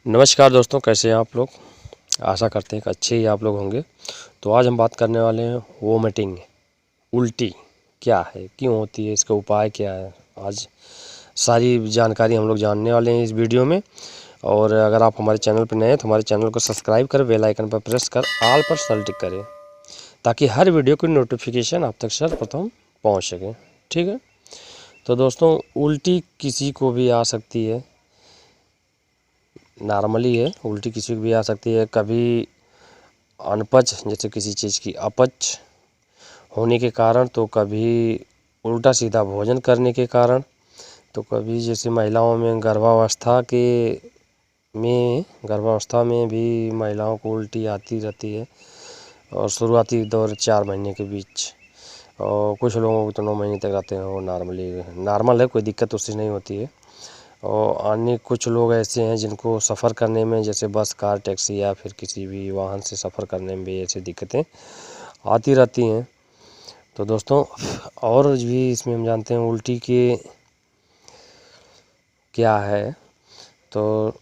नमस्कार दोस्तों, कैसे हैं आप लोग। आशा करते हैं कि अच्छे ही आप लोग होंगे। तो आज हम बात करने वाले हैं वोमिटिंग, उल्टी क्या है, क्यों होती है, इसका उपाय क्या है। आज सारी जानकारी हम लोग जानने वाले हैं इस वीडियो में। और अगर आप हमारे चैनल पर नए हैं तो हमारे चैनल को सब्सक्राइब कर बेल आइकन पर प्रेस कर ऑल पर सेलेक्ट करें, ताकि हर वीडियो की नोटिफिकेशन आप तक सर्वप्रथम पहुँच सके। ठीक है। तो दोस्तों, उल्टी किसी को भी आ सकती है, नॉर्मली है। उल्टी किसी को भी आ सकती है। कभी अनपच, जैसे किसी चीज़ की अपच होने के कारण, तो कभी उल्टा सीधा भोजन करने के कारण, तो कभी जैसे महिलाओं में गर्भावस्था में भी महिलाओं को उल्टी आती रहती है, और शुरुआती दौर 4 महीने के बीच, और कुछ लोगों को तो 9 महीने तक आते हैं। वो नॉर्मल है, कोई दिक्कत उससे नहीं होती है। और अन्य कुछ लोग ऐसे हैं जिनको सफ़र करने में, जैसे बस, कार, टैक्सी या फिर किसी भी वाहन से सफ़र करने में भी ऐसी दिक्कतें आती रहती हैं। तो दोस्तों, और भी इसमें हम जानते हैं उल्टी के क्या है। तो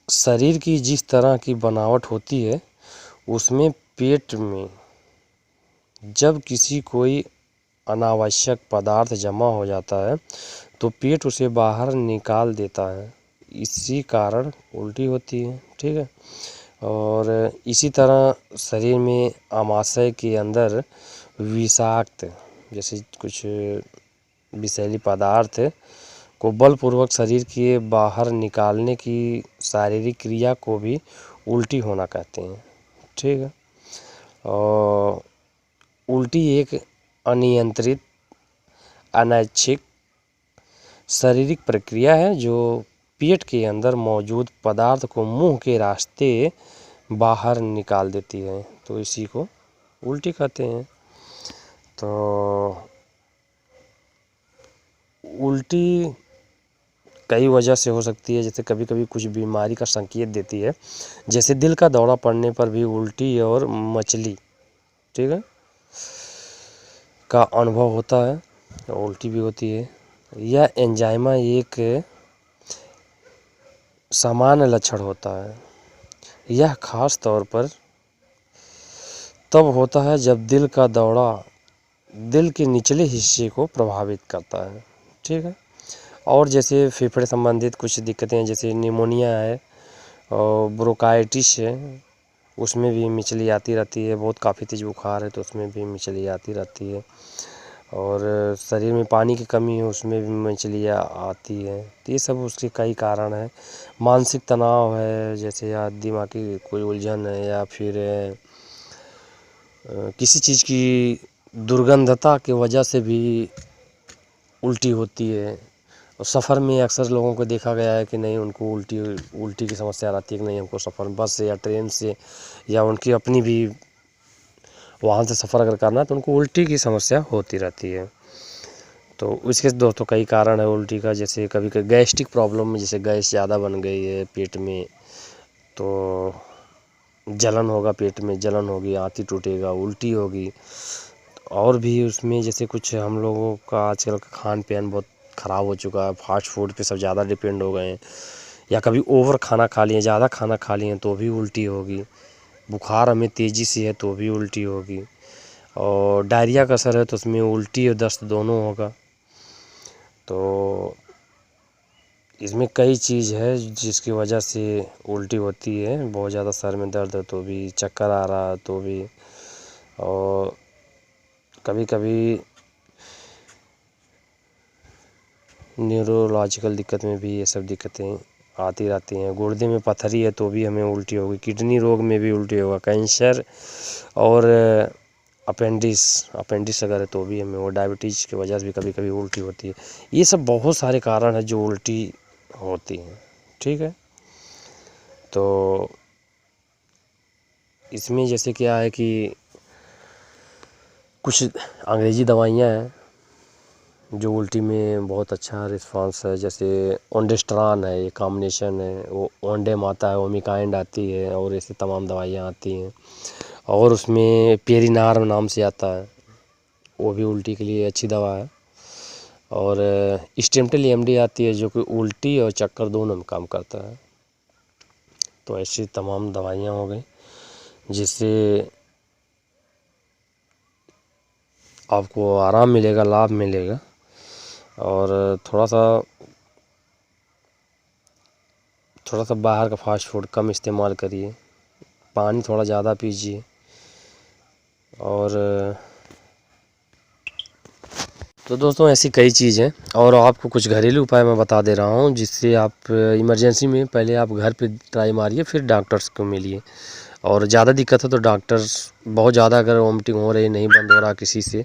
शरीर की जिस तरह की बनावट होती है, उसमें पेट में जब कोई अनावश्यक पदार्थ जमा हो जाता है तो पेट उसे बाहर निकाल देता है, इसी कारण उल्टी होती है। ठीक है। और इसी तरह शरीर में आमाशय के अंदर विषाक्त, जैसे कुछ विषैली पदार्थ को बलपूर्वक शरीर के बाहर निकालने की शारीरिक क्रिया को भी उल्टी होना कहते हैं। ठीक है। और उल्टी एक अनियंत्रित, अनैच्छिक शारीरिक प्रक्रिया है जो पेट के अंदर मौजूद पदार्थ को मुंह के रास्ते बाहर निकाल देती है, तो इसी को उल्टी कहते हैं। तो उल्टी कई वजह से हो सकती है, जैसे कभी कभी कुछ बीमारी का संकेत देती है, जैसे दिल का दौरा पड़ने पर भी उल्टी और मचली, ठीक है, का अनुभव होता है, उल्टी भी होती है। यह एंजाइमा एक सामान्य लक्षण होता है। यह खास तौर पर तब होता है जब दिल का दौरा दिल के निचले हिस्से को प्रभावित करता है। ठीक है। और जैसे फेफड़े संबंधित कुछ दिक्कतें हैं, जैसे निमोनिया है और ब्रोंकाइटिस है, उसमें भी मिचली आती रहती है। बहुत काफ़ी तेज बुखार है तो उसमें भी मिचली आती रहती है। और शरीर में पानी की कमी है, उसमें भी मिचलियाँ आती है। तो ये सब उसके कई कारण हैं। मानसिक तनाव है, जैसे या दिमागी कोई उलझन है, या फिर किसी चीज़ की दुर्गंधता की वजह से भी उल्टी होती है। और सफ़र में अक्सर लोगों को देखा गया है कि नहीं, उनको उल्टी की समस्या आती है कि नहीं, हमको सफ़र बस से या ट्रेन से या उनकी अपनी भी वाहन से सफ़र अगर करना है तो उनको उल्टी की समस्या होती रहती है। तो इसके दोस्तों कई कारण है उल्टी का, जैसे कभी कभी गैस्ट्रिक प्रॉब्लम में, जैसे गैस ज़्यादा बन गई है पेट में, तो जलन होगा, पेट में जलन होगी, आंती टूटेगा, उल्टी होगी। और भी उसमें जैसे कुछ हम लोगों का आजकल का खान पान बहुत ख़राब हो चुका है, फास्ट फूड पे सब ज़्यादा डिपेंड हो गए हैं, या कभी ओवर खाना खा लिए, ज़्यादा खाना खा लिए तो भी उल्टी होगी। बुखार हमें तेज़ी से है तो भी उल्टी होगी। और डायरिया का असर है तो उसमें उल्टी और दस्त दोनों होगा। तो इसमें कई चीज़ है जिसकी वजह से उल्टी होती है। बहुत ज़्यादा सर में दर्द है तो भी, चक्कर आ रहा है तो भी, और कभी कभी न्यूरोलॉजिकल दिक्कत में भी ये सब दिक्कतें आती रहती हैं। गुर्दे में पथरी है तो भी हमें उल्टी होगी, किडनी रोग में भी उल्टी होगा, कैंसर और अपेंडिक्स अगर है तो भी हमें, और डायबिटीज़ की वजह से भी कभी कभी उल्टी होती है। ये सब बहुत सारे कारण हैं जो उल्टी होती हैं। ठीक है। तो इसमें जैसे क्या है कि कुछ अंग्रेज़ी दवाइयाँ हैं जो उल्टी में बहुत अच्छा रिस्पांस है, जैसे ओंडेस्ट्रान है, ये कॉम्बिनेशन है, वो ओंडेम आता है, ओमिकाइंड आती है, और ऐसे तमाम दवाइयाँ आती हैं। और उसमें पेरिनार्म नाम से आता है, वो भी उल्टी के लिए अच्छी दवा है। और स्टेमटेल एमडी आती है जो कि उल्टी और चक्कर दोनों में काम करता है। तो ऐसी तमाम दवाइयाँ हो गई जिससे आपको आराम मिलेगा, लाभ मिलेगा। और थोड़ा सा बाहर का फास्ट फूड कम इस्तेमाल करिए, पानी थोड़ा ज़्यादा पीजिए। और तो दोस्तों ऐसी कई चीज़ हैं, और आपको कुछ घरेलू उपाय मैं बता दे रहा हूँ जिससे आप इमरजेंसी में पहले आप घर पे ट्राई मारिए, फिर डॉक्टर्स को मिलिए। और ज़्यादा दिक्कत है तो डॉक्टर्स, बहुत ज़्यादा अगर वोमिटिंग हो रही, नहीं बंद हो रहा किसी से,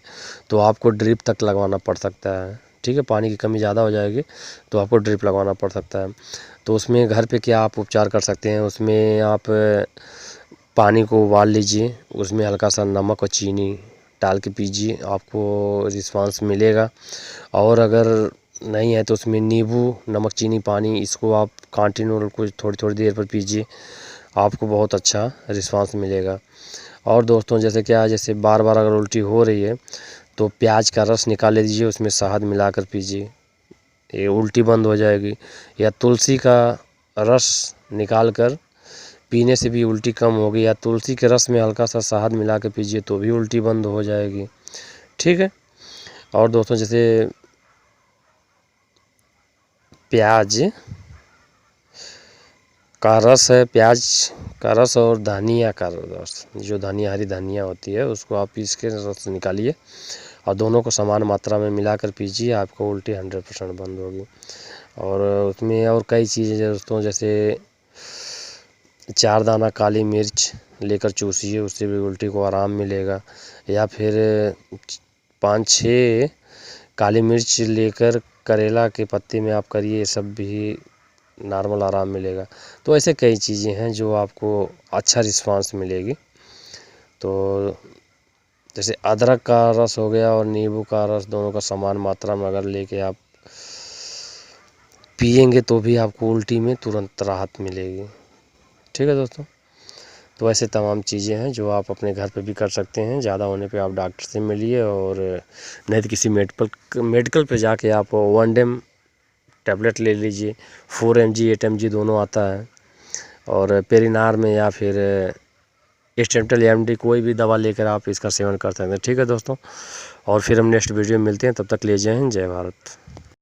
तो आपको ड्रिप तक लगवाना पड़ सकता है। ठीक है, पानी की कमी ज़्यादा हो जाएगी तो आपको ड्रिप लगवाना पड़ सकता है। तो उसमें घर पे क्या आप उपचार कर सकते हैं, उसमें आप पानी को उबाल लीजिए, उसमें हल्का सा नमक और चीनी डाल के पीजिए, आपको रिस्पांस मिलेगा। और अगर नहीं है तो उसमें नींबू, नमक, चीनी, पानी, इसको आप कंटिन्यू कुछ थोड़ी थोड़ी देर पर पीजिए, आपको बहुत अच्छा रिस्पांस मिलेगा। और दोस्तों जैसे बार बार अगर उल्टी हो रही है तो प्याज का रस निकाल लीजिए, उसमें शहद मिलाकर पीजिए, ये उल्टी बंद हो जाएगी। या तुलसी का रस निकाल कर पीने से भी उल्टी कम होगी, या तुलसी के रस में हल्का सा शहद मिला के पीजिए तो भी उल्टी बंद हो जाएगी। ठीक है। और दोस्तों जैसे प्याज का रस है, प्याज का रस और धनिया का रस, जो धनिया, हरी धनिया होती है, उसको आप पीस के रस निकालिए और दोनों को समान मात्रा में मिलाकर पीजिए, आपको उल्टी 100% बंद होगी। और उसमें और कई चीज़ें दोस्तों, जैसे 4 दाना काली मिर्च लेकर चूसिए, उससे भी उल्टी को आराम मिलेगा। या फिर 5-6 काली मिर्च लेकर करेला के पत्ते में आप करिए, ये सब भी नॉर्मल आराम मिलेगा। तो ऐसे कई चीज़ें हैं जो आपको अच्छा रिस्पांस मिलेगी। तो जैसे अदरक का रस हो गया और नींबू का रस, दोनों का समान मात्रा में अगर लेके आप पिएंगे तो भी आपको उल्टी में तुरंत राहत मिलेगी। ठीक है दोस्तों, तो ऐसे तमाम चीज़ें हैं जो आप अपने घर पे भी कर सकते हैं। ज़्यादा होने पे आप डॉक्टर से मिलिए, और नहीं तो किसी मेडिकल पे जाके आप 1 डेम टैबलेट ले लीजिए। 4 mg 8 mg दोनों आता है, और पेरिनार में या फिर स्टेप्टल एमडी कोई भी दवा लेकर आप इसका सेवन कर सकते हैं। ठीक है दोस्तों, और फिर हम नेक्स्ट वीडियो में मिलते हैं, तब तक ले जय हिंद, जय भारत।